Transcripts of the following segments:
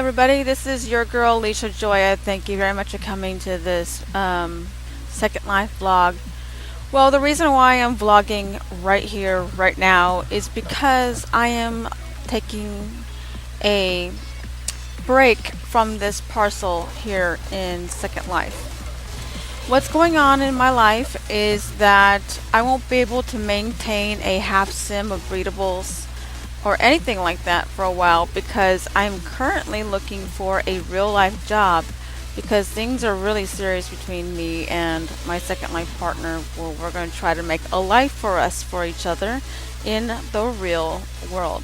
everybody, this is your girl LishaJoya. Thank you very much for coming to this Second Life vlog. Well, the reason why I'm vlogging right here, right now, is because I am taking a break from this parcel here in Second Life. What's going on in my life is that I won't be able to maintain a half sim of breedables or anything like that for a while because I'm currently looking for a real life job because things are really serious between me and my Second Life partner where we're going to try to make a life for us for each other in the real world.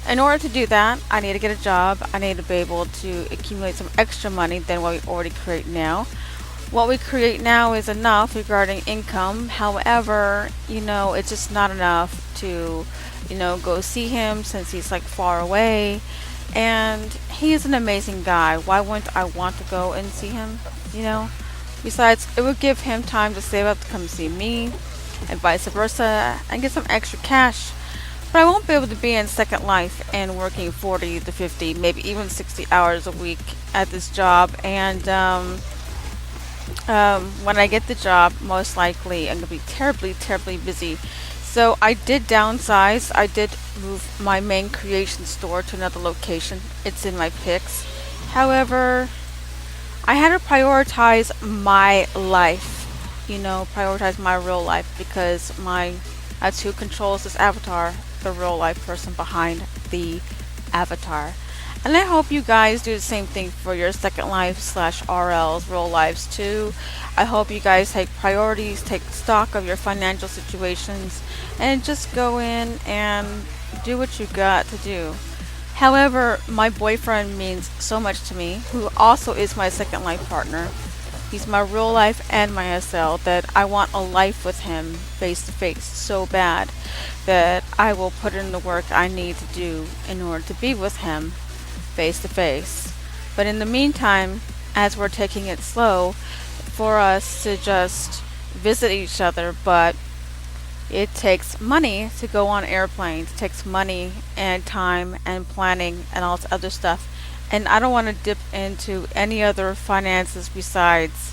In order to do that, I need to get a job. I need to be able to accumulate some extra money than what we already create now. What we create now is enough regarding income. However, it's just not enough to go see him since he's like far away, and he is an amazing guy. Why wouldn't I want to go and see him? Besides, it would give him time to save up to come see me and vice versa and get some extra cash. But I won't be able to be in Second Life and working 40 to 50, maybe even 60 hours a week at this job. And when I get the job, most likely I'm going to be terribly busy. So I did downsize. I did move my main creation store to another location. It's in my pics. However, I had to prioritize my life, prioritize my real life, because that's who controls this avatar, the real life person behind the avatar. And I hope you guys do the same thing for your Second Life / RLs, real lives too. I hope you guys take priorities, take stock of your financial situations, and just go in and do what you got to do. However, my boyfriend means so much to me, who also is my Second Life partner. He's my real life and my SL, that I want a life with him face to face so bad that I will put in the work I need to do in order to be with him face to face. But in the meantime, as we're taking it slow, for us to just visit each other, but it takes money to go on airplanes. It takes money and time and planning and all this other stuff. And I don't want to dip into any other finances besides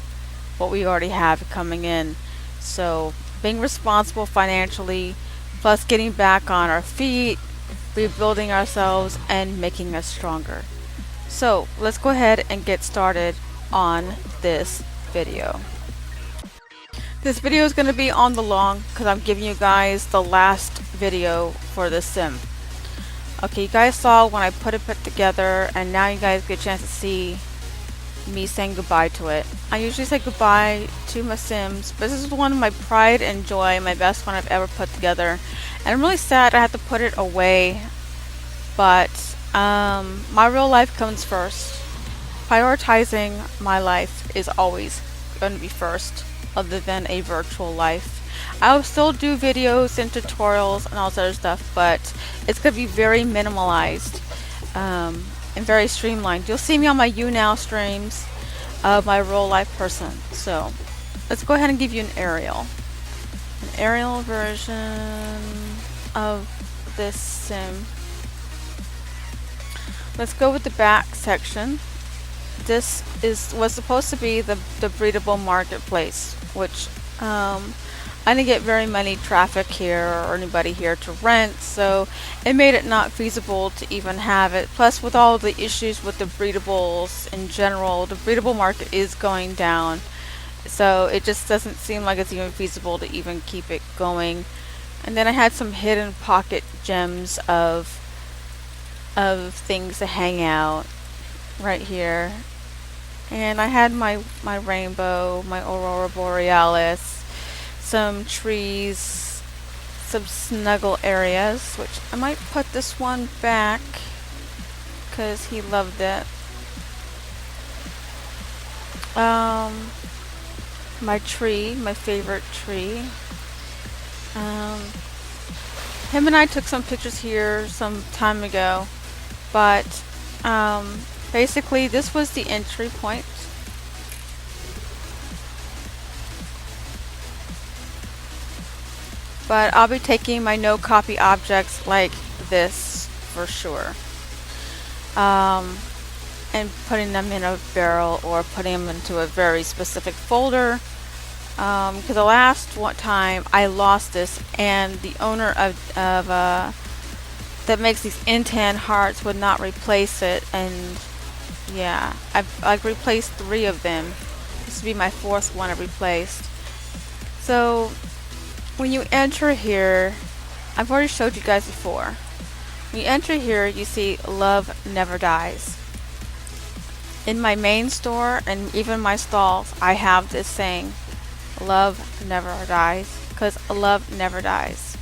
what we already have coming in. So being responsible financially, plus getting back on our feet, rebuilding ourselves, and making us stronger. So let's go ahead and get started on this video. This video is going to be on the long because I'm giving you guys the last video for this sim. Okay, you guys saw when I put it together, and now you guys get a chance to see me saying goodbye to it. I usually say goodbye to my sims, but this is one of my pride and joy, my best one I've ever put together. And I'm really sad I have to put it away, but my real life comes first. Prioritizing my life is always going to be first, other than a virtual life. I'll still do videos and tutorials and all this other stuff, but it's going to be very minimalized and very streamlined. You'll see me on my YouNow streams of my real life person. So let's go ahead and give you an aerial version of this sim. Let's go with the back section. This was supposed to be the breedable marketplace, which I didn't get very many traffic here or anybody here to rent, so it made it not feasible to even have it. Plus, with all the issues with the breedables in general, the breedable market is going down, so it just doesn't seem like it's even feasible to even keep it going. And then I had some hidden pocket gems of things to hang out right here. And I had my rainbow, my aurora borealis, some trees, some snuggle areas, which I might put this one back because he loved it. My tree, my favorite tree. Him and I took some pictures here some time ago, but basically this was the entry point. But I'll be taking my no copy objects like this for sure. and putting them in a barrel or putting them into a very specific folder. Because the last one time I lost this, and the owner of that makes these intan hearts would not replace it, and yeah, I've replaced 3 of them. This will be my 4th one I've replaced. So when you enter here, I've already showed you guys before. When you enter here, you see Love Never Dies. In my main store and even my stalls, I have this saying, love never dies, because love never dies.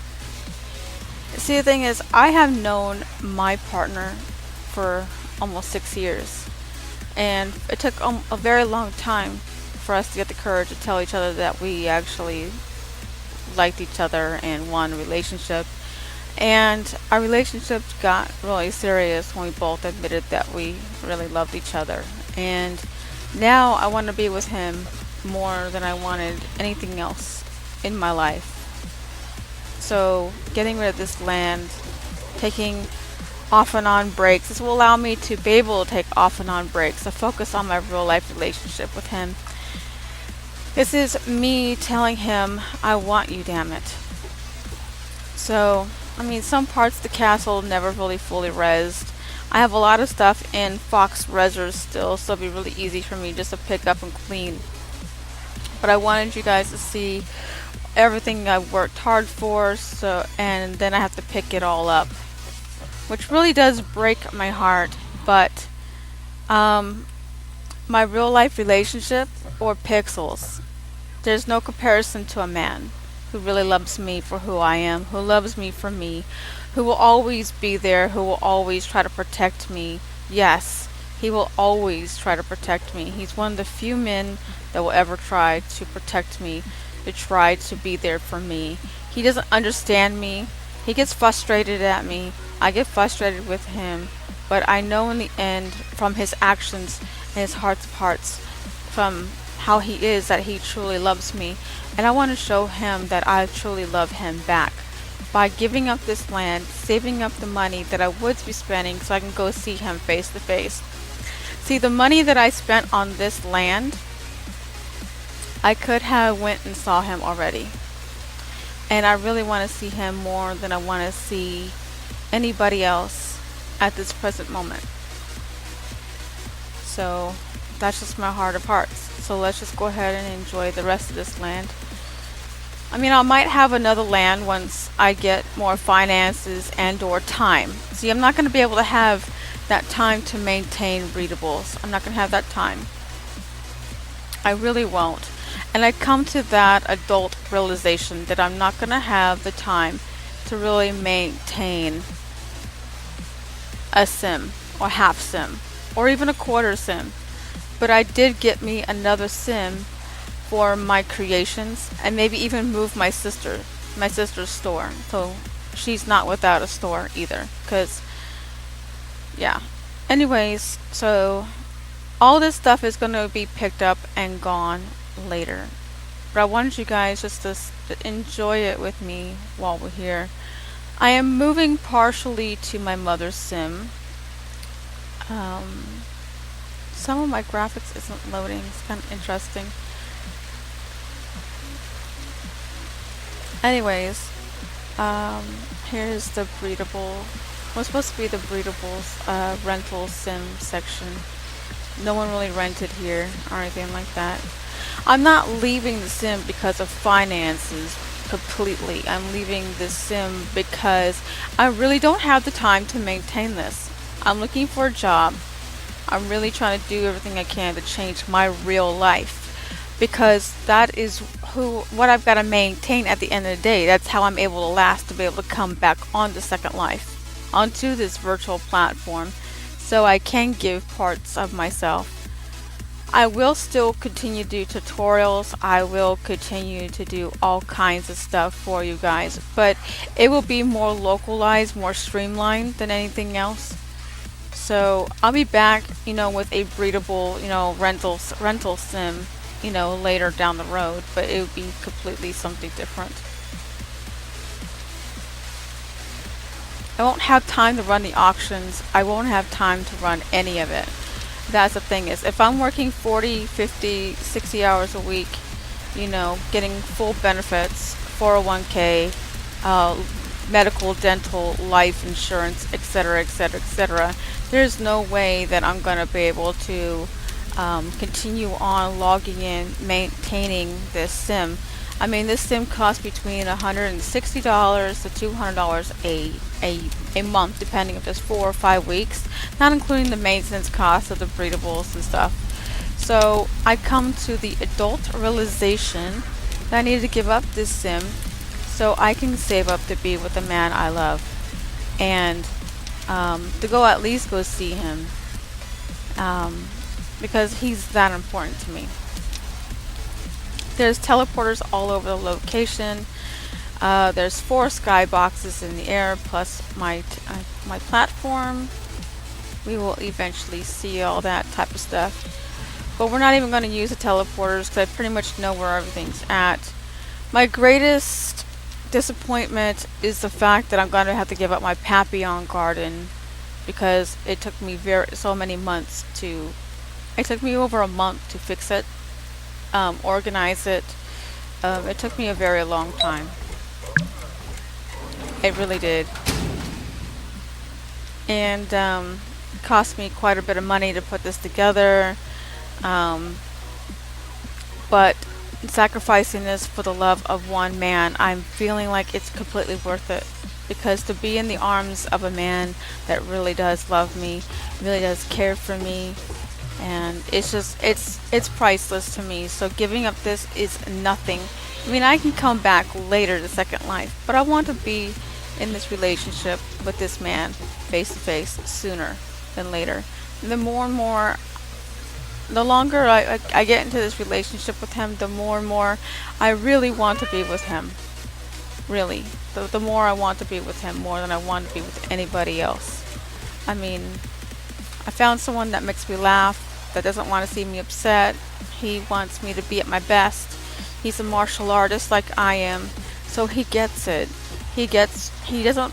See, the thing is, I have known my partner for almost 6 years, and it took a very long time for us to get the courage to tell each other that we actually liked each other and wanted a relationship. And our relationship got really serious when we both admitted that we really loved each other. And now I want to be with him more than I wanted anything else in my life. So getting rid of this land, taking off and on breaks, this will allow me to be able to take off and on breaks, to focus on my real life relationship with him. This is me telling him, I want you, damn it. So, I mean, some parts of the castle never really fully rezzed. I have a lot of stuff in Fox Rezzers still, so it'll be really easy for me just to pick up and clean. But I wanted you guys to see everything I worked hard for, so, and then I have to pick it all up, which really does break my heart. But my real life relationship, or Pixels, there's no comparison to a man who really loves me for who I am, who loves me for me, who will always be there, who will always try to protect me. Yes, he will always try to protect me. He's one of the few men that will ever try to protect me, to try to be there for me. He doesn't understand me. He gets frustrated at me. I get frustrated with him. But I know in the end, from his actions and his heart of hearts, from how he is, that he truly loves me. And I want to show him that I truly love him back by giving up this land, saving up the money that I would be spending so I can go see him face to face. See, the money that I spent on this land, I could have went and saw him already. And I really want to see him more than I want to see anybody else at this present moment. So that's just my heart of hearts. So let's just go ahead and enjoy the rest of this land. I mean, I might have another land once I get more finances and or time. See, I'm not going to be able to have that time to maintain breedables. I'm not going to have that time. I really won't. And I come to that adult realization that I'm not going to have the time to really maintain a sim, or half sim, or even a quarter sim. But I did get me another sim for my creations, and maybe even move my sister's store, so she's not without a store either, because yeah. Anyways, so all this stuff is going to be picked up and gone later, but I wanted you guys just to enjoy it with me while we're here. I am moving partially to my mother's sim. Some of my graphics isn't loading. It's kind of interesting. Anyways, here's the breedable. What's supposed to be the breedables rental sim section. No one really rented here or anything like that. I'm not leaving the sim because of finances completely. I'm leaving this sim because I really don't have the time to maintain this. I'm looking for a job. I'm really trying to do everything I can to change my real life, because that is what I've got to maintain at the end of the day. That's how I'm able to last, to be able to come back on the Second Life, onto this virtual platform, so I can give parts of myself. I will still continue to do tutorials. I will continue to do all kinds of stuff for you guys, but it will be more localized, more streamlined than anything else. So I'll be back, with a breedable, rental sim, later down the road, but it would be completely something different. I won't have time to run the auctions. I won't have time to run any of it. That's the thing is, if I'm working 40, 50, 60 hours a week, you know, getting full benefits, 401k, medical, dental, life insurance, etc., etc., etc., there's no way that I'm going to be able to continue on logging in, maintaining this sim. I mean, this sim costs between $160 to $200 a month, depending if it's 4 or 5 weeks, not including the maintenance costs of the breedables and stuff. So I come to the adult realization that I need to give up this sim so I can save up to be with the man I love, and to go at least go see him, because he's that important to me. There's teleporters all over the location. There's 4 skyboxes in the air plus my platform. We will eventually see all that type of stuff. But we're not even going to use the teleporters because I pretty much know where everything's at. My greatest disappointment is the fact that I'm going to have to give up my Papillon garden, because it took me so many months to... It took me over a month to fix it, organize it. It took me a very long time. It really did. And it cost me quite a bit of money to put this together. But sacrificing this for the love of one man, I'm feeling like it's completely worth it. Because to be in the arms of a man that really does love me, really does care for me, and it's just, it's priceless to me. So giving up this is nothing. I mean, I can come back later to Second Life, but I want to be in this relationship with this man face to face sooner than later. The more and more, the longer I get into this relationship with him, the more and more I really want to be with him. Really. The more I want to be with him, more than I want to be with anybody else. I mean, I found someone that makes me laugh, that doesn't want to see me upset. He wants me to be at my best. He's a martial artist like I am, so he gets it. He doesn't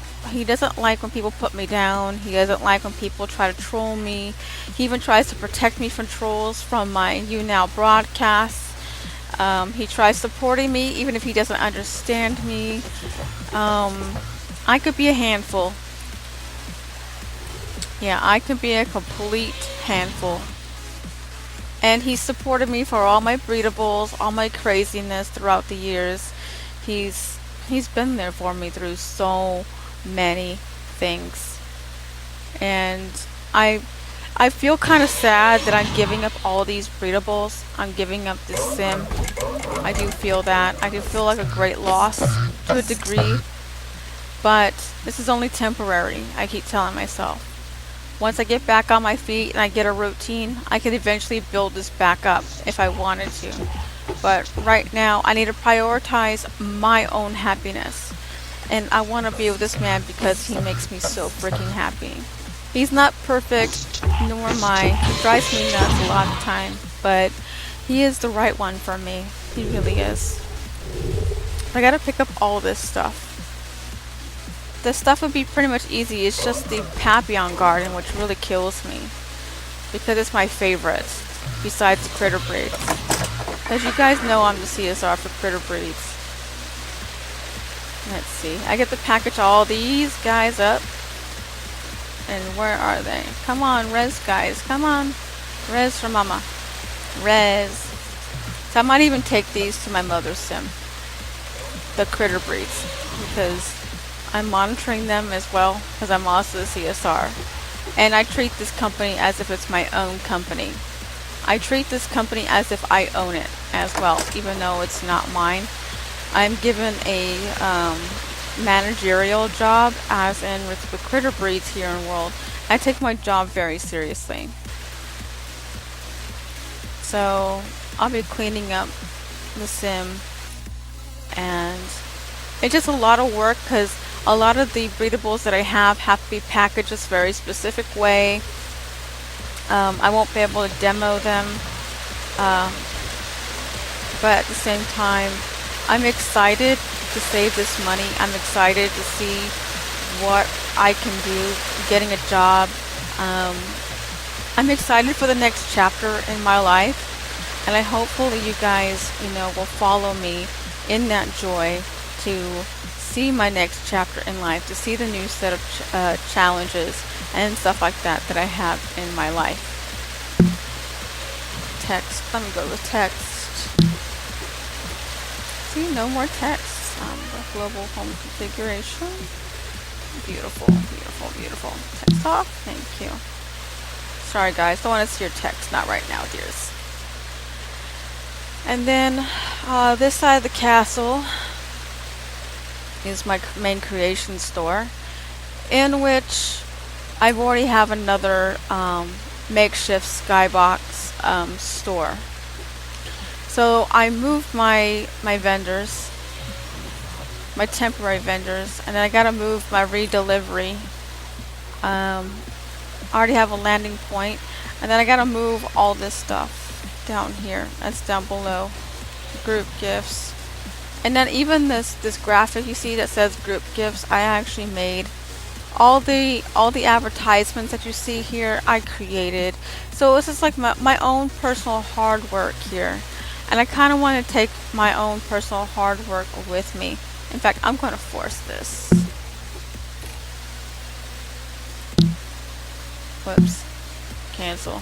like when people put me down. He doesn't like when people try to troll me. He even tries to protect me from trolls from my YouNow broadcasts. He tries supporting me even if he doesn't understand me. I could be a handful. Yeah, I could be a complete handful. And he supported me for all my breedables, all my craziness throughout the years. He's been there for me through so many things. And I feel kind of sad that I'm giving up all these breedables. I'm giving up this sim. I do feel that. I do feel like a great loss to a degree. But this is only temporary, I keep telling myself. Once I get back on my feet and I get a routine, I could eventually build this back up if I wanted to. But right now, I need to prioritize my own happiness. And I want to be with this man because he makes me so freaking happy. He's not perfect, nor am I. He drives me nuts a lot of the time. But he is the right one for me. He really is. I gotta pick up all this stuff. The stuff would be pretty much easy. It's just the Papillon garden which really kills me, because it's my favorite besides the critter breeds. As you guys know, I'm the CSR for critter breeds. Let's see. I get to package all these guys up. And where are they? Come on, res guys. Come on. Res for mama. Res. So I might even take these to my mother's sim. The critter breeds. Because I'm monitoring them as well, because I'm also the CSR. And I treat this company as if it's my own company. I treat this company as if I own it as well, even though it's not mine. I'm given a managerial job, as in with the critter breeds here in World. I take my job very seriously. So I'll be cleaning up the sim, and it's just a lot of work because a lot of the breedables that I have to be packaged a very specific way. I won't be able to demo them, but at the same time, I'm excited to save this money. I'm excited to see what I can do getting a job. I'm excited for the next chapter in my life, and I hopefully you guys, will follow me in that joy to see my next chapter in life, to see the new set of challenges and stuff like that that I have in my life. Text. Let me go to text. See, no more text. The global home configuration. Beautiful, beautiful, beautiful. Text off. Thank you. Sorry, guys. Don't want to see your text. Not right now, dears. And then this side of the castle is my main creation store, in which I've already have another makeshift skybox store. So I moved my vendors, my temporary vendors, and then I gotta move my redelivery. I already have a landing point, and then I gotta move all this stuff down here. That's down below. Group gifts. And then even this graphic you see that says group gifts, I actually made. All the advertisements that you see here, I created. So this is like my own personal hard work here. And I kind of want to take my own personal hard work with me. In fact, I'm going to force this. Whoops. Cancel.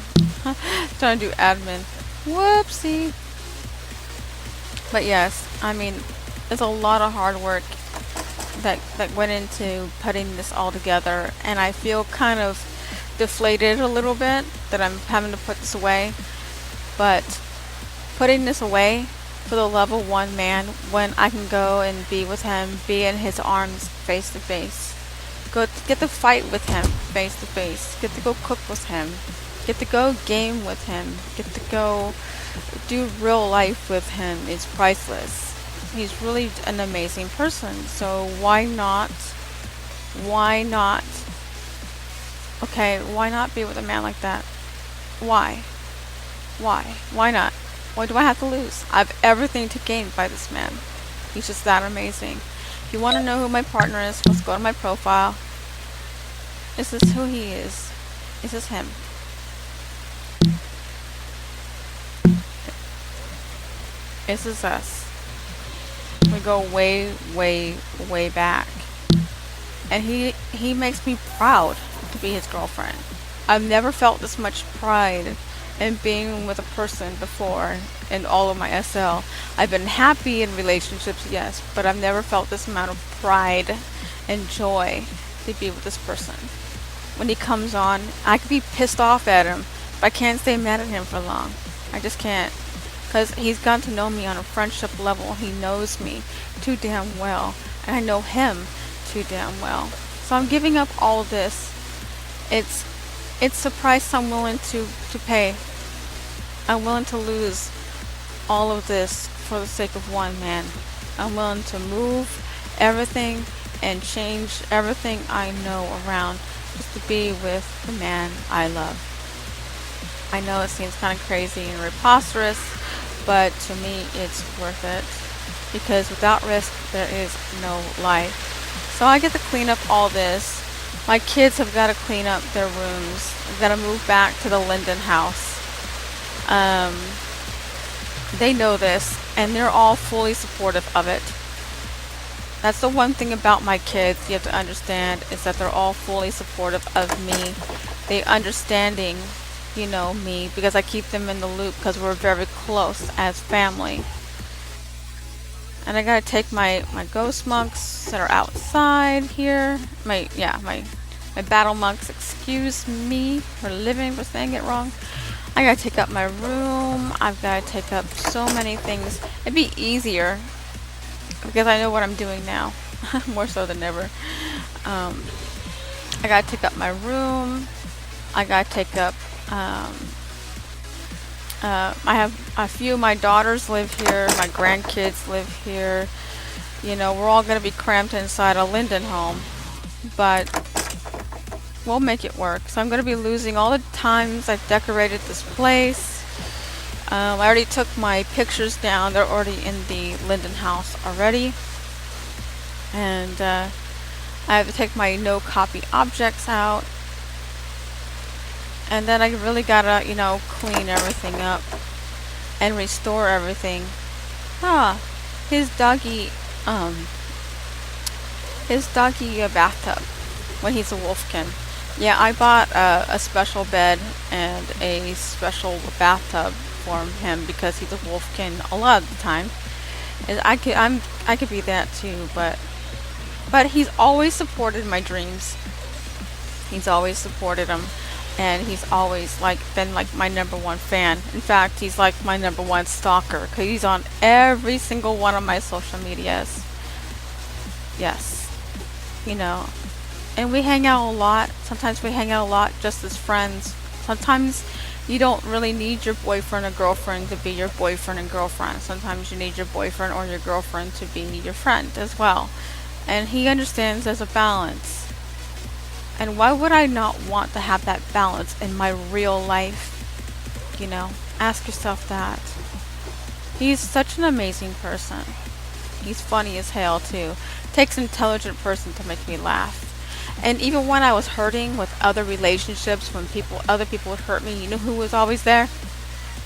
Trying to do admin. Whoopsie. But yes, I mean, there's a lot of hard work that went into putting this all together, and I feel kind of deflated a little bit that I'm having to put this away. But putting this away for the level 1 man, when I can go and be with him, be in his arms face to face, get to fight with him face to face, get to go cook with him, get to go game with him, get to go do real life with him is priceless. He's really an amazing person. So why not? Okay, why not be with a man like that? Why not? What do I have to lose? I have everything to gain by this man. He's just that amazing. If you want to know who my partner is, let's go to my profile. This is who he is. This is him. This is us. We go way, way, way back. And he makes me proud to be his girlfriend. I've never felt this much pride in being with a person before in all of my SL. I've been happy in relationships, yes, but I've never felt this amount of pride and joy to be with this person. When he comes on, I could be pissed off at him, but I can't stay mad at him for long. I just can't. Because he's gotten to know me on a friendship level. He knows me too damn well, and I know him too damn well. So I'm giving up all this. It's a price I'm willing to pay. I'm willing to lose all of this for the sake of one man. I'm willing to move everything and change everything I know around just to be with the man I love. I know it seems kind of crazy and preposterous, but to me it's worth it, because without risk there is no life. So I get to clean up all this. My kids have got to clean up their rooms. I've got to move back to the Linden house. They know this, and they're all fully supportive of it. That's the one thing about my kids you have to understand, is that they're all fully supportive of me. They understanding, me, because I keep them in the loop, because we're very close as family. And I gotta take my ghost monks that are outside here. My battle monks, excuse me for saying it wrong. I gotta take up my room. I've gotta take up so many things. It'd be easier because I know what I'm doing now, more so than ever. I gotta take up my room. I gotta take up. I have a few of my daughters live here. My grandkids live here. We're all gonna be cramped inside a Linden home, but we'll make it work. So I'm gonna be losing all the times I've decorated this place. I already took my pictures down. They're already in the Linden house already. And I have to take my no copy objects out. And then I really gotta, you know, clean everything up and restore everything. Ah, his doggy, a bathtub when he's a wolfkin. Yeah, I bought a special bed and a special bathtub for him because he's a wolfkin a lot of the time. And I could be that too, but he's always supported my dreams. He's always supported them, and he's always like been like my #1 fan. In fact, he's like my #1 stalker because he's on every single one of my social medias. Yes, you know, and we hang out a lot. Sometimes we hang out a lot just as friends. Sometimes you don't really need your boyfriend or girlfriend to be your boyfriend and girlfriend. Sometimes you need your boyfriend or your girlfriend to be your friend as well. And he understands there's a balance. And why would I not want to have that balance in my real life? You know, ask yourself that. He's such an amazing person. He's funny as hell too. Takes an intelligent person to make me laugh. And even when I was hurting with other relationships, when other people would hurt me, you know who was always there?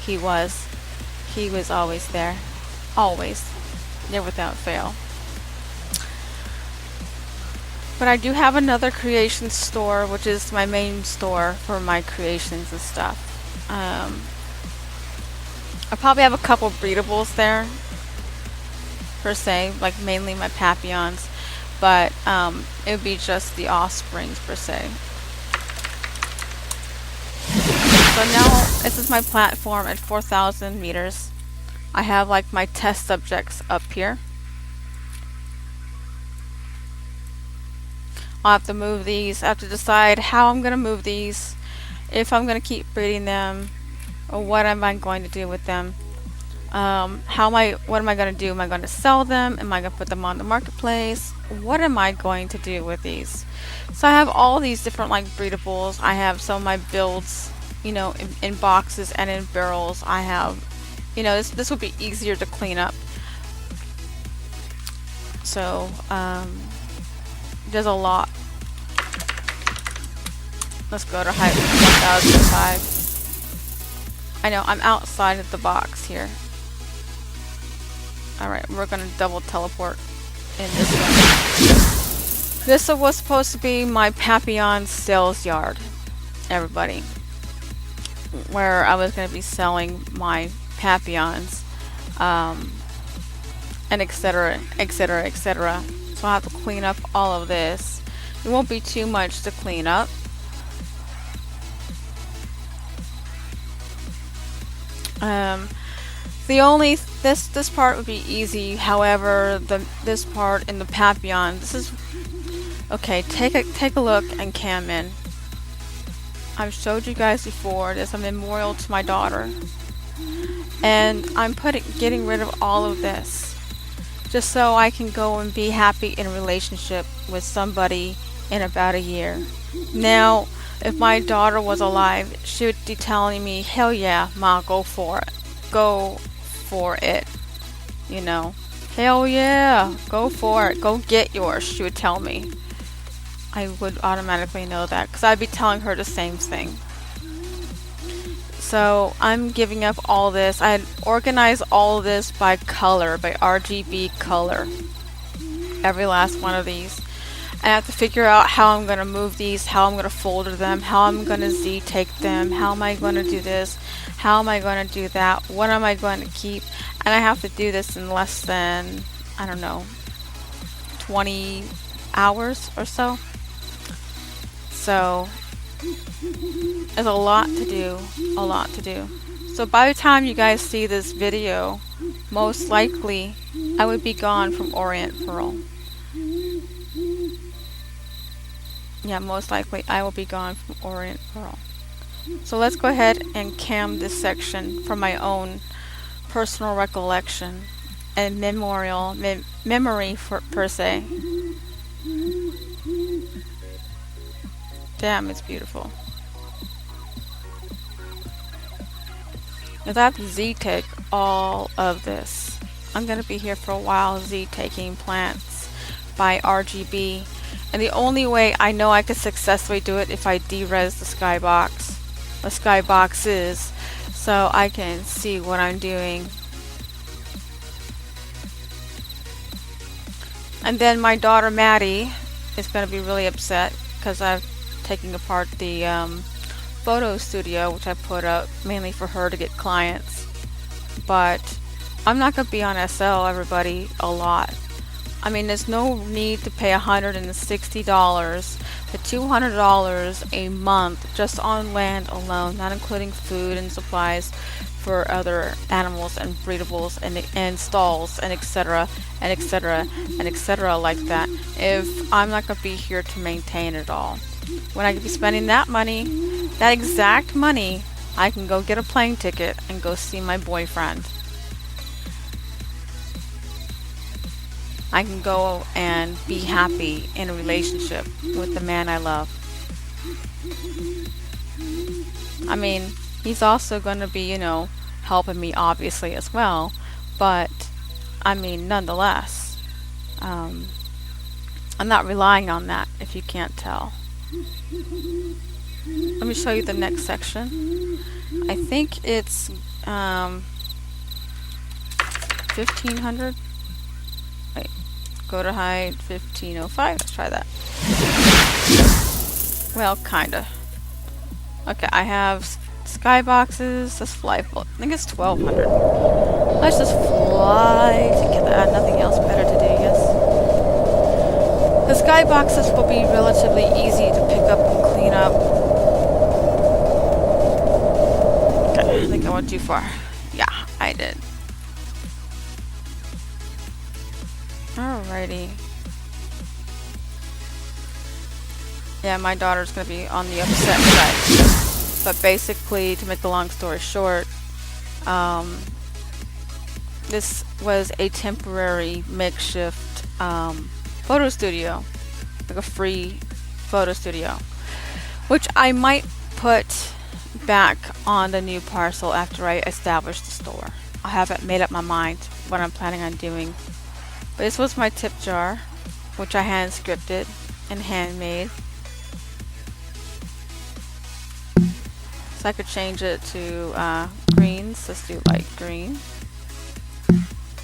He was. He was always there. Always. Never without fail. But I do have another creation store, which is my main store for my creations and stuff. I probably have a couple breedables there, per se, like mainly my papillons, but it would be just the offsprings per se. So now this is my platform at 4,000 meters. I have like my test subjects up here. I'll have to move these. I have to decide how I'm going to move these, if I'm going to keep breeding them, or what am I going to do with them. What am I going to do? Am I going to sell them? Am I going to put them on the marketplace? What am I going to do with these? So I have all these different like breedables. I have some of my builds, you know, in boxes and in barrels. I have, you know, this would be easier to clean up. So, there's a lot. Let's go to height 1005. I know, I'm outside of the box here. Alright, we're gonna double teleport in this one. This was supposed to be my Papillon sales yard, everybody. Where I was gonna be selling my Papillons, and etc, etc, etc. So I'll have to clean up all of this. It won't be too much to clean up. This part would be easy. However, this part in the Papillon, this is okay. Take a look and cam in. I've showed you guys before. There's a memorial to my daughter, and I'm getting rid of all of this. Just so I can go and be happy in a relationship with somebody in about a year. Now, if my daughter was alive, she would be telling me, hell yeah, Ma, go for it. Go for it. You know, hell yeah, go for it. Go get yours, she would tell me. I would automatically know that because I'd be telling her the same thing. So I'm giving up all this. I had organized all this by color, by RGB color. Every last one of these. I have to figure out how I'm going to move these, how I'm going to folder them, how I'm going to Z-take them, how am I going to do this, how am I going to do that, what am I going to keep. And I have to do this in less than, I don't know, 20 hours or so. So there's a lot to do, a lot to do. So by the time you guys see this video, most likely I would be gone from Orient Pearl. Yeah, most likely I will be gone from Orient Pearl. So let's go ahead and cam this section from my own personal recollection and memory per se. Damn, it's beautiful. Because I have to Z-take all of this. I'm going to be here for a while Z-taking plants by RGB. And the only way I know I could successfully do it if I de-res the skybox. a skybox is, so I can see what I'm doing. And then my daughter Maddie is going to be really upset because I'm taking apart the photo studio, which I put up mainly for her to get clients. But I'm not going to be on SL, everybody, a lot. I mean, there's no need to pay $160 to $200 a month just on land alone, not including food and supplies for other animals and breedables and stalls and etc. and etc. and etc. like that, if I'm not going to be here to maintain it all. When I could be spending that money, that exact money, I can go get a plane ticket and go see my boyfriend. I can go and be happy in a relationship with the man I love. I mean, he's also going to be, helping me obviously as well, but I mean, nonetheless, I'm not relying on that, if you can't tell. Let me show you the next section. I think it's 1500. Wait, go to height 1505. Let's try that. Well, kinda. Okay, I have skyboxes. Let's fly. I think it's 1200. Let's just fly together. I have nothing else better to do, yes. The skyboxes will be relatively easy to pick up and clean up. Okay, I think I went too far. Yeah, I did. Alrighty. Yeah, my daughter's gonna be on the upset side. But basically, to make the long story short, this was a temporary makeshift photo studio, like a free photo studio, which I might put back on the new parcel after I establish the store. I haven't made up my mind what I'm planning on doing. But this was my tip jar, which I hand scripted and handmade. So I could change it to greens. Let's do light green.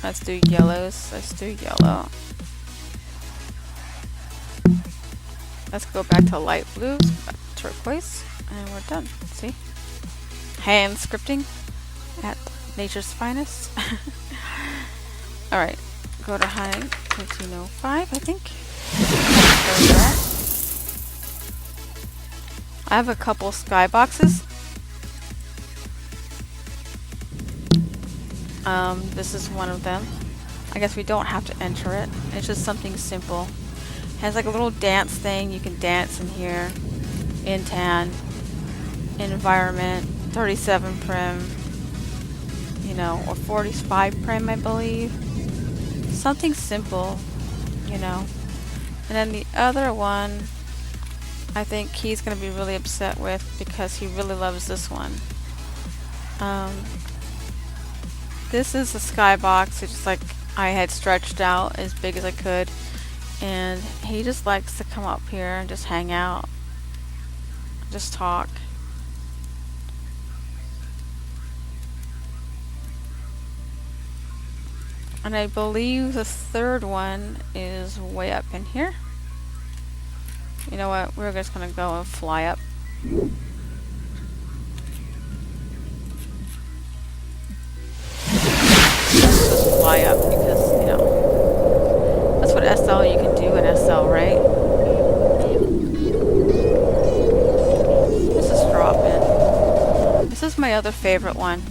Let's do yellows. Let's do yellow. Let's go back to light blues, turquoise, and we're done. See? Hand scripting at nature's finest. Alright, go to height 1505, I think. I have a couple skyboxes. This is one of them. I guess we don't have to enter it. It's just something simple. It has like a little dance thing. You can dance in here. In tan. Environment. 37 prim. Or 45 prim, I believe. Something simple, And then the other one, I think he's going to be really upset with because he really loves this one. This is a skybox. It's just like I had stretched out as big as I could, and he just likes to come up here and just hang out, just talk. And I believe the third one is way up in here. You know what? We're just gonna go and fly up. Let's just fly up because, that's what SL you can do in SL, right? Let's just drop in. This is my other favorite one,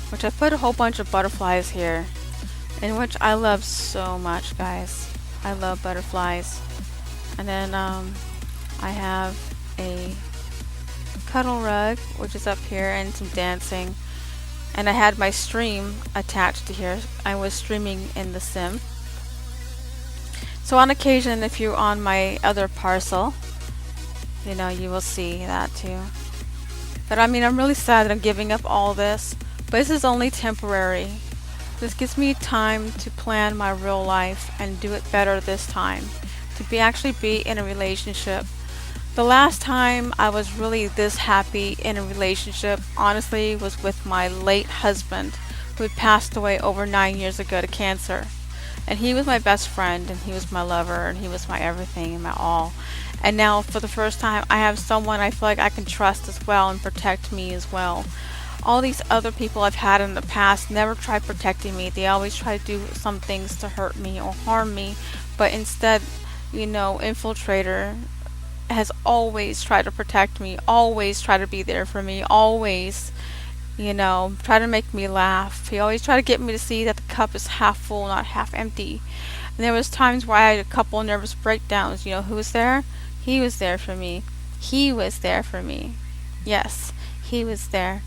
which I put a whole bunch of butterflies here, in which I love so much, guys. I love butterflies. And then I have a cuddle rug, which is up here, and some dancing. And I had my stream attached to here. I was streaming in the sim. So on occasion, if you're on my other parcel, you will see that too. But I mean, I'm really sad that I'm giving up all this, but this is only temporary. This gives me time to plan my real life and do it better this time. To actually be in a relationship The last time I was really this happy in a relationship, honestly, was with my late husband, who had passed away over 9 years ago to cancer. And he was my best friend, and he was my lover, and he was my everything and my all. And now, for the first time, I have someone I feel like I can trust as well and protect me as well. All these other people I've had in the past never try protecting me. They always try to do some things to hurt me or harm me, but instead, Infiltrator has always tried to protect me, always try to be there for me, always, try to make me laugh. He always tried to get me to see that the cup is half full, not half empty. And there was times where I had a couple nervous breakdowns. Who was there? He was there for me. He was there for me. Yes, he was there.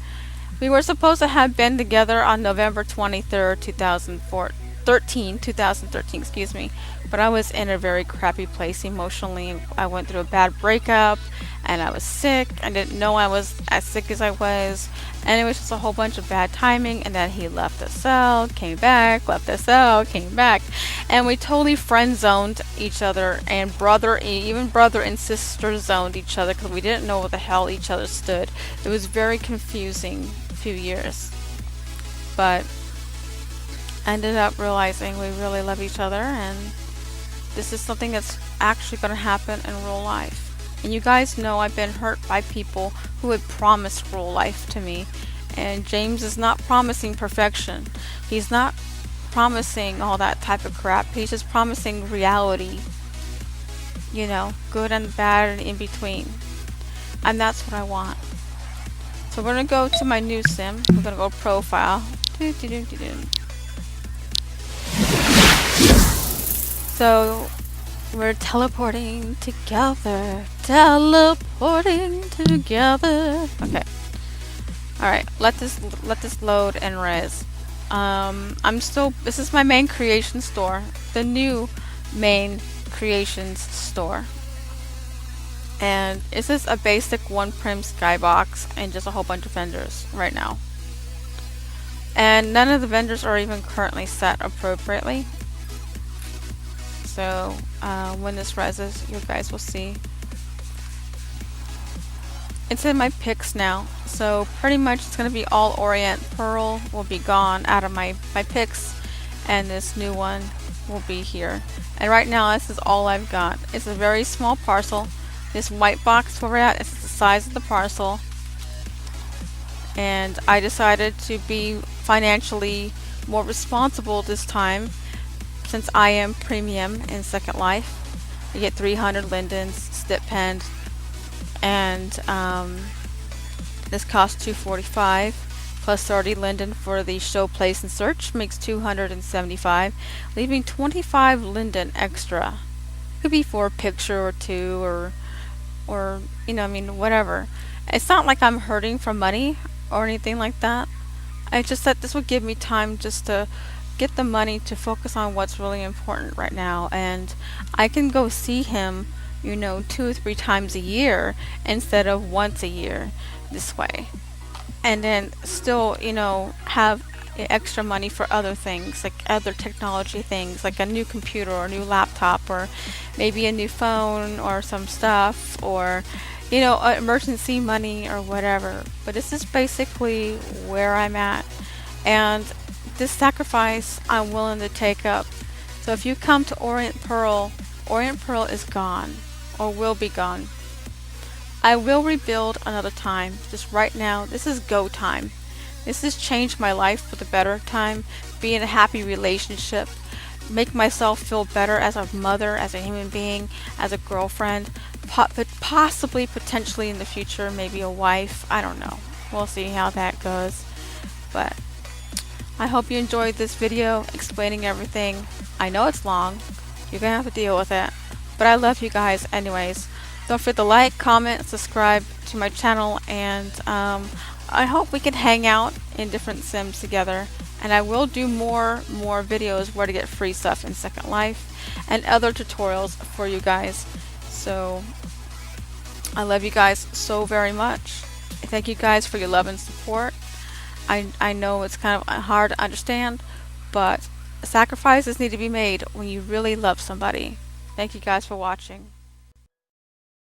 We were supposed to have been together on November 23rd, 2013, excuse me. But I was in a very crappy place emotionally. I went through a bad breakup, and I was sick. I didn't know I was as sick as I was. And it was just a whole bunch of bad timing. And then he left us out, came back, left us out, came back. And we totally friend zoned each other, and even brother and sister zoned each other, because we didn't know what the hell each other stood. It was very confusing few years. But I ended up realizing we really love each other, and this is something that's actually going to happen in real life. And you guys know I've been hurt by people who had promised real life to me. And James is not promising perfection. He's not promising all that type of crap. He's just promising reality. Good and bad and in between. And that's what I want. So we're going to go to my new sim. We're going to go profile. So we're teleporting together. Okay. Alright, let this load and res. This is my main creation store. The new main creations store. And this is a basic one prim skybox and just a whole bunch of vendors right now. And none of the vendors are even currently set appropriately. So when this reses, you guys will see. It's in my picks now. So pretty much it's going to be all Orient Pearl will be gone out of my picks. And this new one will be here. And right now this is all I've got. It's a very small parcel. This white box where we're at is the size of the parcel. And I decided to be financially more responsible this time, since I am premium in Second Life. You get 300 lindens, stipend, and this costs $245 plus 30 linden for the show, place, and search makes 275, leaving 25 linden extra. Could be for a picture or two, or whatever. It's not like I'm hurting for money or anything like that. I just thought this would give me time just to get the money to focus on what's really important right now, and I can go see him 2 or 3 times a year instead of once a year this way, and then still have extra money for other things, like other technology things, like a new computer or a new laptop, or maybe a new phone or some stuff, or emergency money or whatever. But this is basically where I'm at, and this sacrifice I'm willing to take up. So if you come to Orient Pearl is gone, or will be gone. I will rebuild another time. Just right now, this is go time. This has changed my life for the better time. Be in a happy relationship, make myself feel better as a mother, as a human being, as a girlfriend, possibly, potentially in the future, maybe a wife. I don't know. We'll see how that goes. But I hope you enjoyed this video explaining everything. I know it's long. You're gonna have to deal with it. But I love you guys anyways. Don't forget to like, comment, subscribe to my channel, and I hope we can hang out in different sims together. And I will do more videos where to get free stuff in Second Life and other tutorials for you guys. So I love you guys so very much. Thank you guys for your love and support. I know it's kind of hard to understand, but sacrifices need to be made when you really love somebody. Thank you guys for watching.